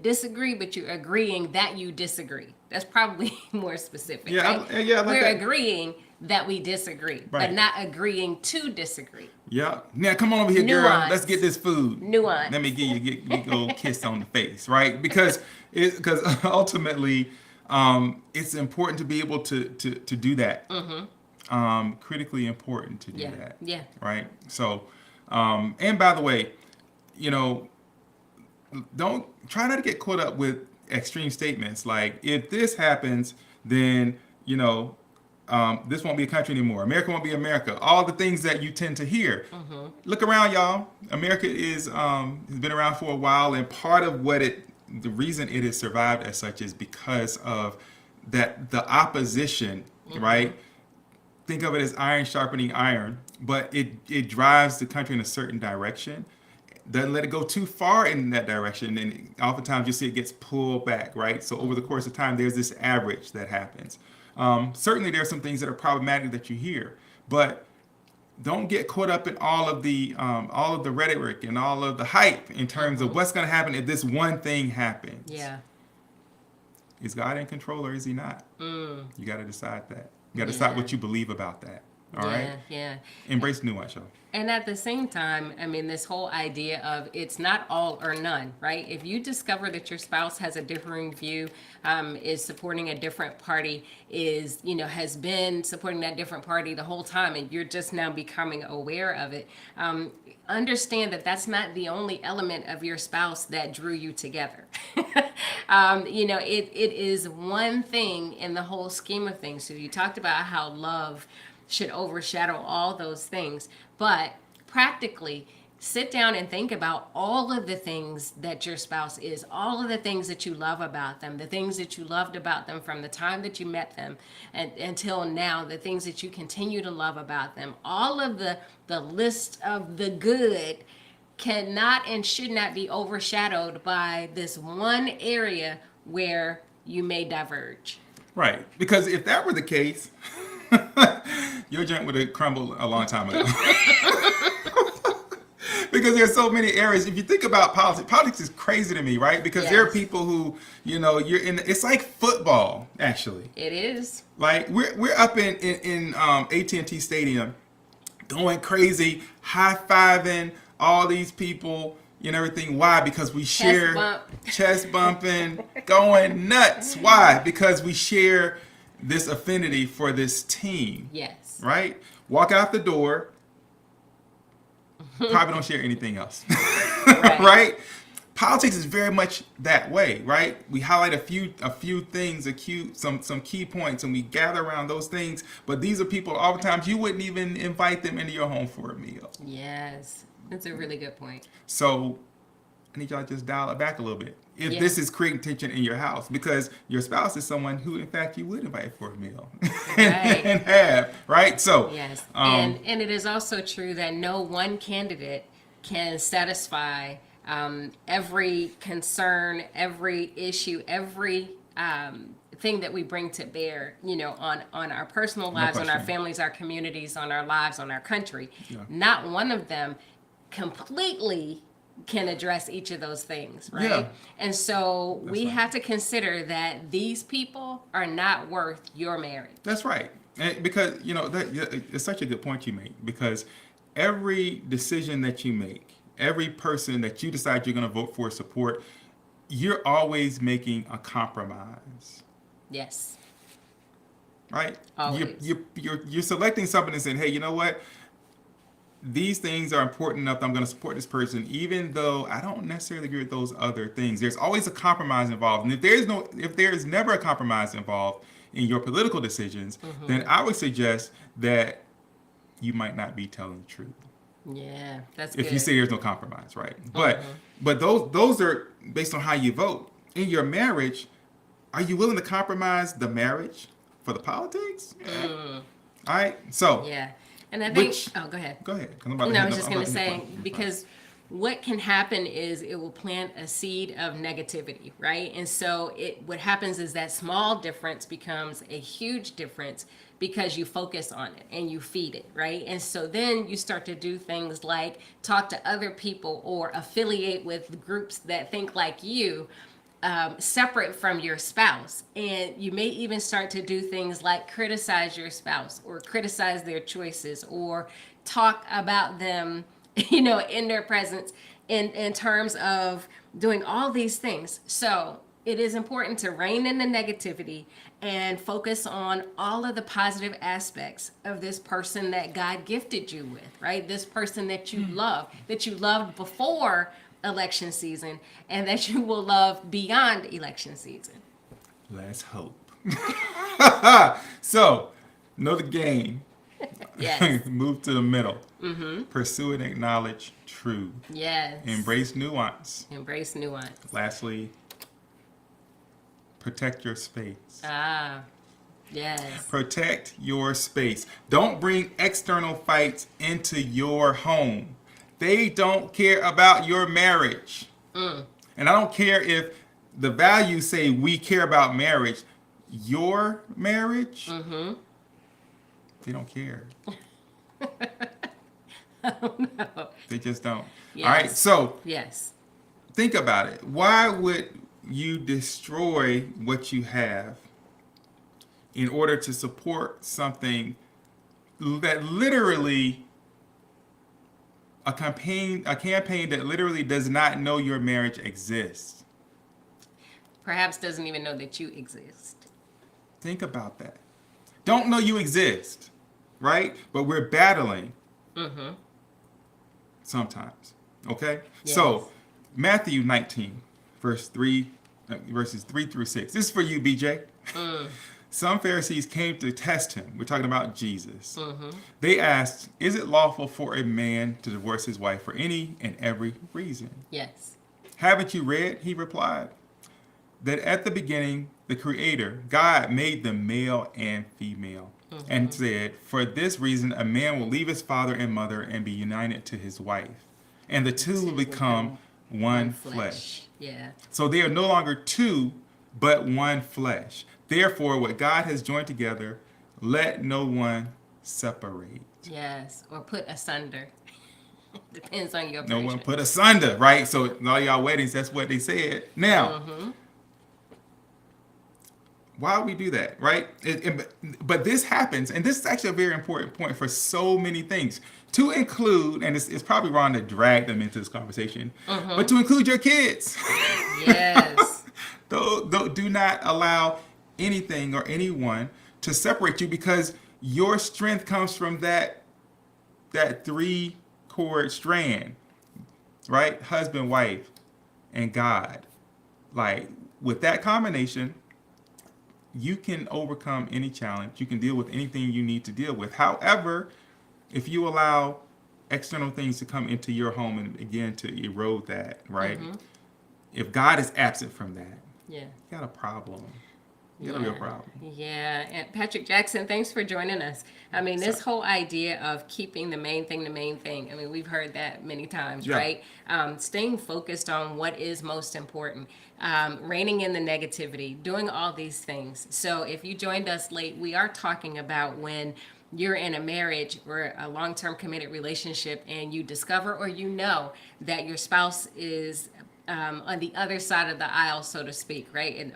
disagree, but you're agreeing that you disagree. That's probably more specific. Yeah, right? I like We're that. agreeing that we disagree, but Right. not agreing to disagree. Yeah. Now come on over here, girl. Nuance. Let's get this food. Nuance. Let me give you a little kiss on the face, right? Because ultimately, it's important to be able to do that. Critically important to do Yeah. that. Yeah. Right. So, and by the way, don't try not to get caught up with extreme statements like, if this happens, then this won't be a country anymore. America won't be America. All the things that you tend to hear. Look around, y'all. America has been around for a while, and part of the reason it has survived as such is because of the opposition, right? Think of it as iron sharpening iron, but it drives the country in a certain direction. Doesn't let it go too far in that direction, and oftentimes you see it gets pulled back, right? So over the course of time, there's this average that happens. Certainly, there are some things that are problematic that you hear, but don't get caught up in all of the rhetoric and all of the hype in terms of what's going to happen if this one thing happens. Yeah. Is God in control or is He not? You got to decide that. You got to Yeah. decide what you believe about that. All right. Yeah. Embrace nuance, y'all. And at the same time, I mean, this whole idea of it's not all or none, right? If you discover that your spouse has a differing view, is supporting a different party, has been supporting that different party the whole time, and you're just now becoming aware of it, understand that that's not the only element of your spouse that drew you together. It is one thing in the whole scheme of things. So you talked about how love should overshadow all those things, but practically sit down and think about all of the things that your spouse is, all of the things that you love about them, the things that you loved about them from the time that you met them and until now, the things that you continue to love about them, all of the list of the good cannot and should not be overshadowed by this one area where you may diverge. Right. Because if that were the case, your joint would have crumbled a long time ago. Because there's so many areas. If you think about politics is crazy to me, right? Because there are Yes. people who, you're in. It's like football, actually. It is. Like we're up in AT&T Stadium, going crazy, high fiving all these people and everything. Why? Because we share chest bumping, going nuts. Why? Because we share this affinity for this team. Yes. Right? Walk out the door. Probably don't share anything else. Right? Politics is very much that way, right? We highlight a few things, some key points, and we gather around those things. But these are people, oftentimes you wouldn't even invite them into your home for a meal. Yes. That's a really good point. So I need y'all to just dial it back a little bit. If Yeah. this is creating tension in your house, because your spouse is someone who, in fact, you would invite for a meal Right. and have, right? So, Yes. And it is also true that no one candidate can satisfy every concern, every issue, every thing that we bring to bear, on our personal lives, on our question. families, our communities, on our lives, on our country. Yeah. Not one of them completely can address each of those things, right? Yeah. And so we right. have to consider that these people are not worth your marriage. that's right. And because, it's such a good point you make, because every decision that you make, every person that you decide you're going to vote for, support, you're always making a compromise, Yes. right? Always. You're selecting something and saying, hey, you know what? These things are important enough that I'm going to support this person, even though I don't necessarily agree with those other things. There's always a compromise involved, and if there is never a compromise involved in your political decisions, then I would suggest that you might not be telling the truth. Yeah, that's If good. you say there's no compromise, right? But those are based on how you vote. In your marriage, are you willing to compromise the marriage for the politics? All right. So Yeah. And I think, Which- oh, go ahead. go ahead. 'Cause I'm about to No, I hit was the- just I'm going about to hit say, the point. because what can happen is it will plant a seed of negativity, right? And so what happens is that small difference becomes a huge difference because you focus on it and you feed it, right? And so then you start to do things like talk to other people or affiliate with groups that think like you, separate from your spouse. And you may even start to do things like criticize your spouse or criticize their choices or talk about them, in their presence in terms of doing all these things. So it is important to rein in the negativity and focus on all of the positive aspects of this person that God gifted you with, right? This person that you love, that you loved before election season, and that you will love beyond election season. Let's hope. So, know the game. Yes. Move to the middle. Pursue and acknowledge truth. Yes. Embrace nuance. Embrace nuance. Lastly, protect your space. Ah, yes. Protect your space. Don't bring external fights into your home. They don't care about your marriage. And I don't care if the values say we care about marriage. Your marriage, they don't care. No. They just don't. Yes. All right, so Yes. think about it. Why would you destroy what you have in order to support something that literally a campaign that literally does not know your marriage exists? Perhaps doesn't even know that you exist. Think about that. Don't know you exist, right? But we're battling sometimes. Okay? Yes. So, Matthew 19, verses 3 through 6. This is for you, BJ. Some Pharisees came to test him. We're talking about Jesus. They asked, is it lawful for a man to divorce his wife for any and every reason? Yes. Haven't you read, he replied, that at the beginning, the Creator, God, made them male and female, and said, for this reason, a man will leave his father and mother and be united to his wife, and the two will become one flesh. Yeah. So they are no longer two, but one flesh. Therefore, what God has joined together, let no one separate. Yes. Or put asunder. Depends on your No version. one put asunder, right? So in all y'all weddings, that's what they said. Now, why we do that, right? But this happens, and this is actually a very important point for so many things. To include, and it's probably wrong to drag them into this conversation, but to include your kids. Yes. Do not allow anything or anyone to separate you, because your strength comes from that 3-cord strand, right? Husband, wife, and God. Like, with that combination, you can overcome any challenge. You can deal with anything you need to deal with. However, if you allow external things to come into your home and begin to erode that, right? If God is absent from that, Yeah. you got a problem. You got a real problem. Yeah, and Patrick Jackson, thanks for joining us. I mean, this whole idea of keeping the main thing, I mean, we've heard that many times, Yeah. right? Staying focused on what is most important, reining in the negativity, doing all these things. So if you joined us late, we are talking about when you're in a marriage or a long-term committed relationship and you discover or you know that your spouse is on the other side of the aisle, so to speak, right? And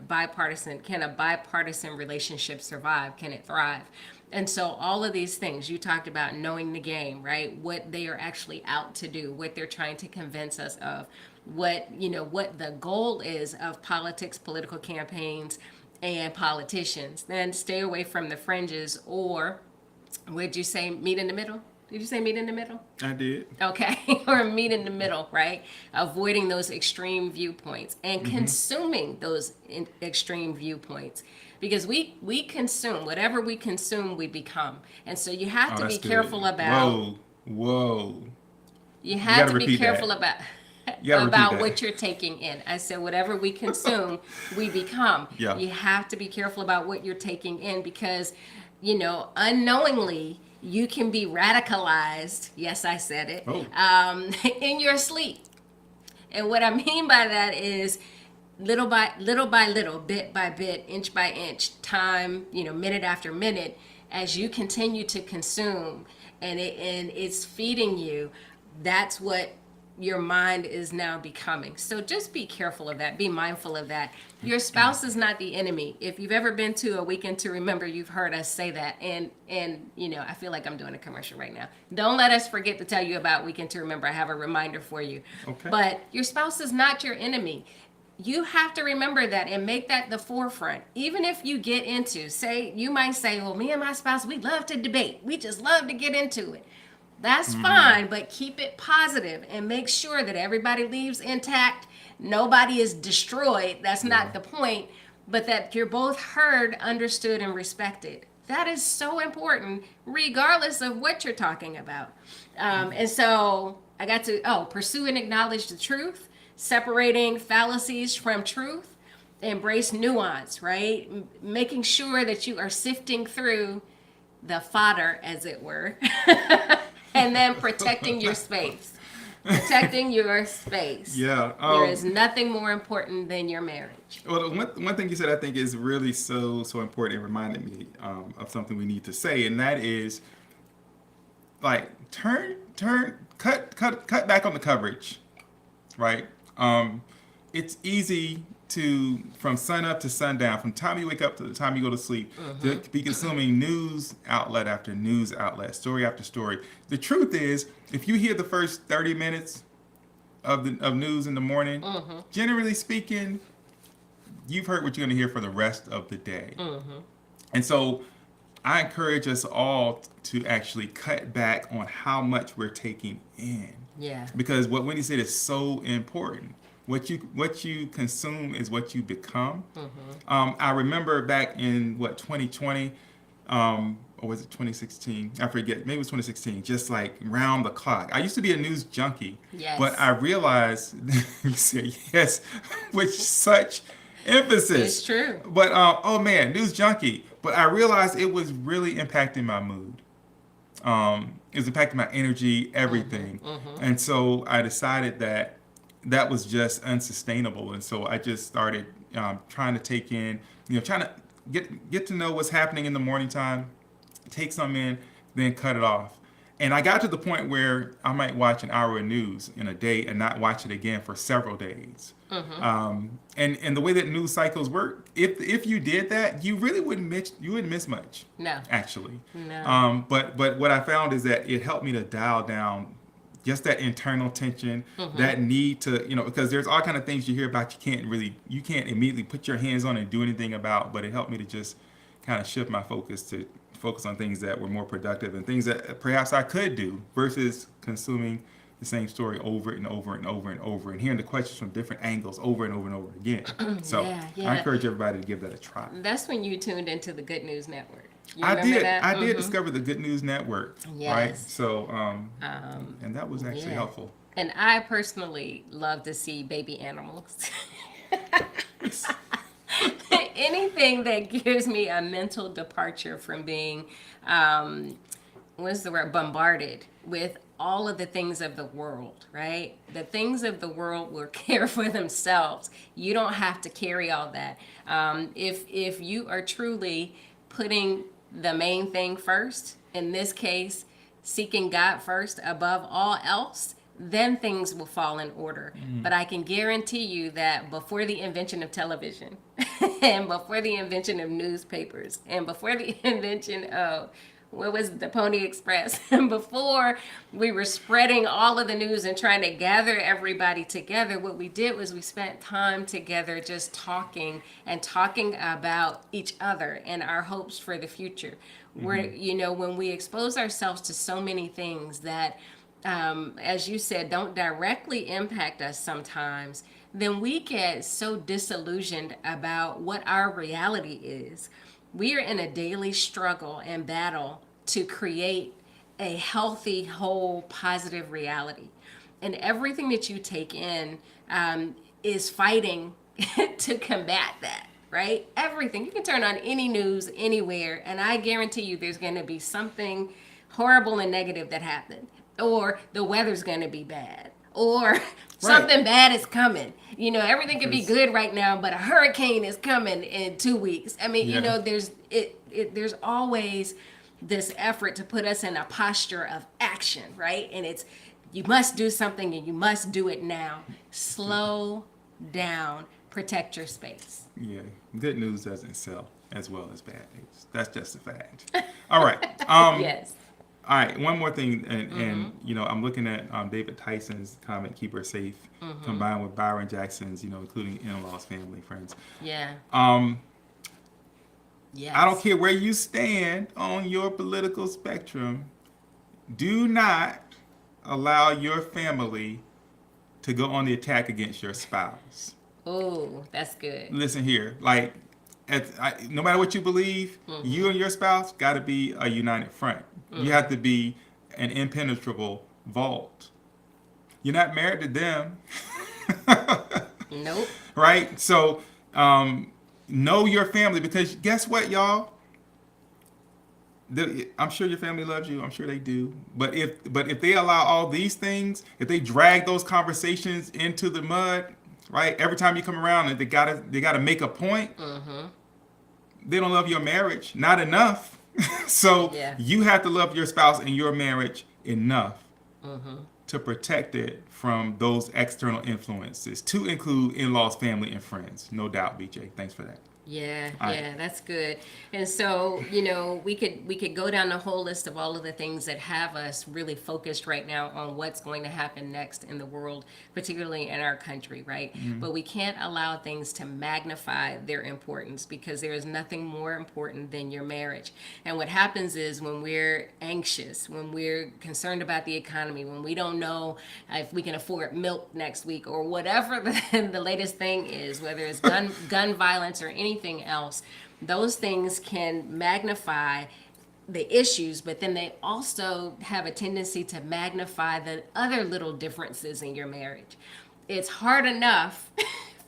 can a bipartisan relationship survive? Can it thrive? And so all of these things you talked about, knowing the game, right? What they are actually out to do, what they're trying to convince us of, what the goal is of politics, political campaigns, and politicians. Then stay away from the fringes, or would you say meet in the middle? Did you say meet in the middle? I did. Okay, or meet in the middle, right? Avoiding those extreme viewpoints and consuming those extreme viewpoints, because we consume whatever we consume, we become, and so you have Oh, to be that's good. careful about. Whoa. You have gotta to be repeat careful that. about You gotta repeat about that. what you're taking in. I said whatever we consume, we become. Yeah. You have to be careful about what you're taking in, because unknowingly you can be radicalized. Yes, I said it. Oh. In your sleep. And what I mean by that is little by little, bit by bit, inch by inch, time, minute after minute, as you continue to consume and it's feeding you, that's what your mind is now becoming. So just be careful of that. Be mindful of that. Your spouse is not the enemy. If you've ever been to a Weekend to Remember, you've heard us say that. And I feel like I'm doing a commercial right now. Don't let us forget to tell you about Weekend to Remember. I have a reminder for you. Okay. But your spouse is not your enemy. You have to remember that and make that the forefront. Even if you get into, you might say, well, me and my spouse, we love to debate. We just love to get into it. That's fine, but keep it positive and make sure that everybody leaves intact. Nobody is destroyed. That's not the point, but that you're both heard, understood, and respected. That is so important, regardless of what you're talking about. And so I got to, pursue and acknowledge the truth, separating fallacies from truth, embrace nuance, right? Making sure that you are sifting through the fodder, as it were. And then protecting your space. Protecting your space. Yeah. There is nothing more important than your marriage. Well, one thing you said I think is really so important. It reminded me of something we need to say, and that is like cut back on the coverage, right? It's easy to, from sun up to sundown, from the time you wake up to the time you go to sleep, to be consuming news outlet after news outlet, story after story. The truth is, if you hear the first 30 minutes of news in the morning, generally speaking, you've heard what you're going to hear for the rest of the day. And so I encourage us all to actually cut back on how much we're taking in. Yeah. Because what Wendy said is so important. What you consume is what you become. I remember back in 2020, or was it 2016? I forget. Maybe it was 2016. Just like round the clock. I used to be a news junkie, Yes. but I realized you said yes with such emphasis. It's true. But oh man, news junkie. But I realized it was really impacting my mood. It was impacting my energy, everything. And so I decided that was just unsustainable. And so I just started trying to take in, trying to get to know what's happening in the morning time, take some in, then cut it off. And I got to the point where I might watch an hour of news in a day and not watch it again for several days. And the way that news cycles work, if you did that, you really wouldn't miss much. No. Actually. No. But what I found is that it helped me to dial down just that internal tension, that need to, because there's all kind of things you hear about you can't immediately put your hands on and do anything about, but it helped me to just kind of shift my focus to focus on things that were more productive and things that perhaps I could do versus consuming the same story over and over and over and over and hearing the questions from different angles over and over and over again. So Yeah. I encourage everybody to give that a try. That's when you tuned into the Good News Network. You I remember did. that? I did discover the Good News Network, right? Yes. So, and that was actually yeah. helpful. And I personally love to see baby animals. Anything that gives me a mental departure from being, bombarded with all of the things of the world, right? The things of the world will care for themselves. You don't have to carry all that. If you are truly putting the main thing first, in this case, seeking God first above all else, then things will fall in order. But I can guarantee you that before the invention of television and before the invention of newspapers and before the invention of what was it, the Pony Express, and before we were spreading all of the news and trying to gather everybody together, what we did was we spent time together just talking and talking about each other and our hopes for the future. Where, you know, when we expose ourselves to so many things that as you said, don't directly impact us sometimes, then we get so disillusioned about what our reality is. We are in a daily struggle and battle to create a healthy, whole, positive reality. And everything that you take in is fighting to combat that, right? Everything. You can turn on any news anywhere, and I guarantee you there's going to be something horrible and negative that happened, or the weather's going to be bad, or something bad is coming. You know, everything could be good right now, but a hurricane is coming in 2 weeks. I mean, you know, there's always this effort to put us in a posture of action, right? And it's, you must do something and you must do it now. Slow down, protect your space. Yeah, good news doesn't sell as well as bad news. That's just a fact. All right. Yes. All right, one more thing, and you know, I'm looking at David Tyson's comment, "Keep her safe," combined with Byron Jackson's, you know, including in-laws, family, friends. Yeah. Yes. I don't care where you stand on your political spectrum. Do not allow your family to go on the attack against your spouse. Oh, that's good. Listen here, like, no matter what you believe, you and your spouse got to be a united front. You have to be an impenetrable vault. You're not married to them. Nope. Right? So, know your family, because guess what, y'all? I'm sure your family loves you. I'm sure they do. But if they allow all these things, if they drag those conversations into the mud, right? Every time you come around, and they gotta make a point. They don't love your marriage, not enough. So you have to love your spouse and your marriage enough to protect it from those external influences, to include in-laws, family, and friends. No doubt, BJ. Thanks for that. Yeah, that's good. And so, you know, we could go down the whole list of all of the things that have us really focused right now on what's going to happen next in the world, particularly in our country, right? But we can't allow things to magnify their importance, because there is nothing more important than your marriage. And what happens is, when we're anxious, when we're concerned about the economy, when we don't know if we can afford milk next week, or whatever the latest thing is, whether it's gun violence or anything else, those things can magnify the issues, but then they also have a tendency to magnify the other little differences in your marriage. It's hard enough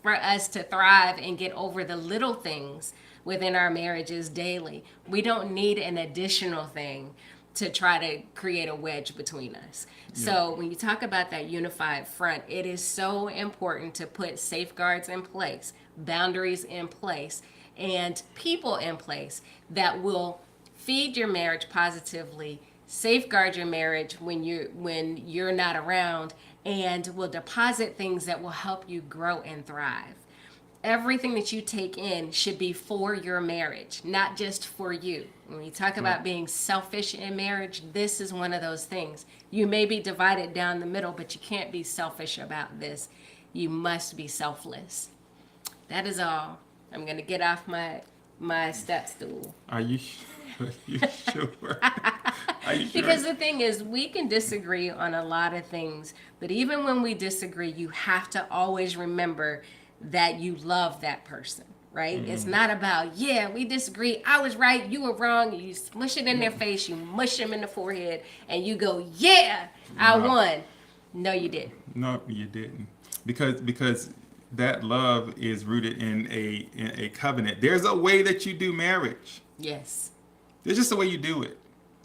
for us to thrive and get over the little things within our marriages daily. We don't need an additional thing to try to create a wedge between us. So when you talk about that unified front, it is so important to put safeguards in place, boundaries in place, and people in place that will feed your marriage positively, safeguard your marriage when you're not around, and will deposit things that will help you grow and thrive. Everything that you take in should be for your marriage, not just for you. When we talk about being selfish in marriage, this is one of those things. You may be divided down the middle, but you can't be selfish about this. You must be selfless. That is all. I'm going to get off my step stool. Are you sure? Are you sure? Because the thing is, we can disagree on a lot of things, but even when we disagree, you have to always remember that you love that person, right? It's not about, we disagree, I was right, you were wrong. You smush it in their face, you mush them in the forehead, and you go, I won. No, you didn't. No, you didn't. Because that love is rooted in a covenant. There's a way that you do marriage. Yes. There's just a way you do it,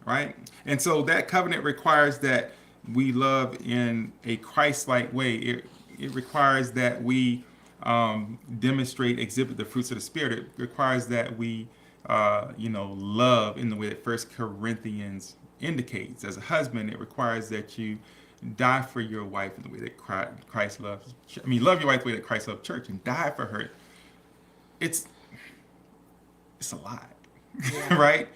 right? And so that covenant requires that we love in a Christ-like way. It requires that we exhibit the fruits of the Spirit. It requires that we, love in the way that 1 Corinthians indicates. As a husband, it requires that you die for your wife in the way that Christ loves. I mean, love your wife the way that Christ loved church and die for her. It's a lot, Yeah. right?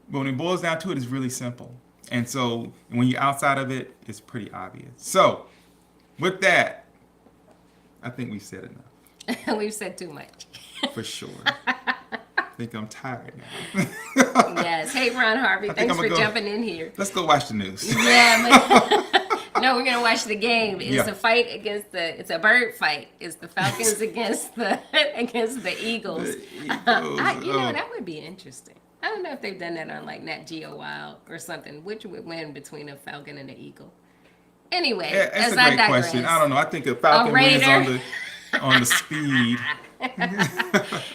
But when it boils down to it, it's really simple. And so when you're outside of it, it's pretty obvious. So with that, I think we've said enough. We've said too much. For sure. I think I'm tired now. Yes. Hey, Ron Harvey, I think thanks I'm for gonna go- jumping in here. Let's go watch the news. Yeah, no, we're gonna watch the game. It's Yeah. a fight it's a bird fight. It's the Falcons against the Eagles. The Eagles, That would be interesting. I don't know if they've done that on like Nat Geo Wild or something. Which would win between a falcon and an eagle? Anyway, Yeah, that's as a I great digress. question. I don't know. I think a falcon wins raider? on the speed.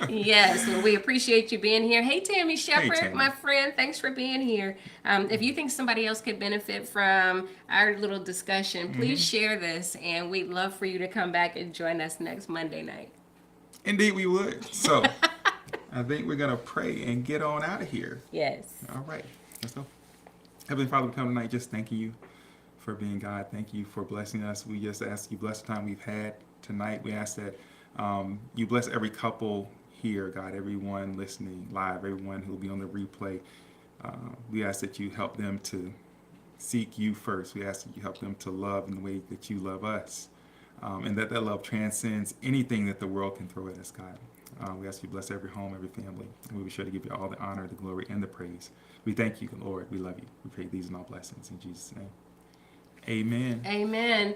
Yes, well, we appreciate you being here. Hey, Tammy Shepard, Tammy. my friend, thanks for being here. If you think somebody else could benefit from our little discussion, please share this, and we'd love for you to come back and join us next Monday night. Indeed, we would. So I think we're going to pray and get on out of here. Yes. All right. Let's go. Heavenly Father, we come tonight just thanking you for being God. Thank you for blessing us. We just ask you bless the time we've had tonight. We ask that you bless every couple here, God, everyone listening live, everyone who will be on the replay. We ask that you help them to seek you first. We ask that you help them to love in the way that you love us, and that love transcends anything that the world can throw at us, God. We ask you to bless every home, every family, and we'll be sure to give you all the honor, the glory, and the praise. We thank you, Lord. We love you. We pray these and all blessings in Jesus' name. Amen. Amen.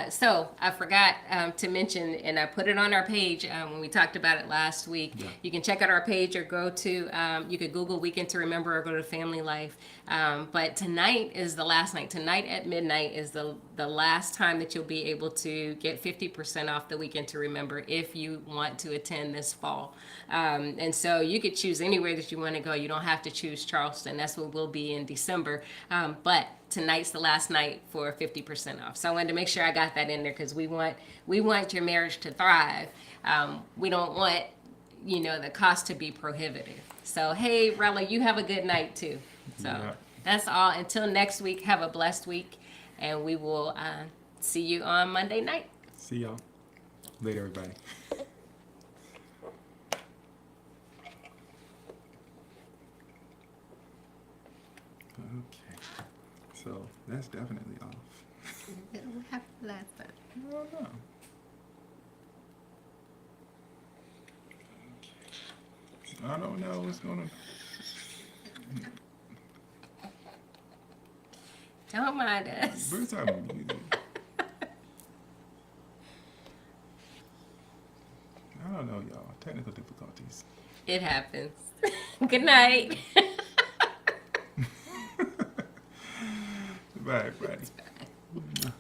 So I forgot to mention, and I put it on our page when we talked about it last week. Yeah. You can check out our page or go to, you could Google Weekend to Remember or go to Family Life. But tonight is the last night. Tonight at midnight is the last time that you'll be able to get 50% off the Weekend to Remember if you want to attend this fall. And so you could choose anywhere that you want to go. You don't have to choose Charleston. That's what we'll be in December. But tonight's the last night for 50% off. So I wanted to make sure I got that in there because we want your marriage to thrive. We don't want, the cost to be prohibitive. So, hey, Rella, you have a good night too. So Yeah. That's all. Until next week, have a blessed week, and we will see you on Monday night. See y'all later, everybody. Okay. So that's definitely off. What happened last time? I don't know. I don't know what's going on. Don't mind us. Where's our music? I don't know, y'all. Technical difficulties. It happens. Good night. Bye, everybody.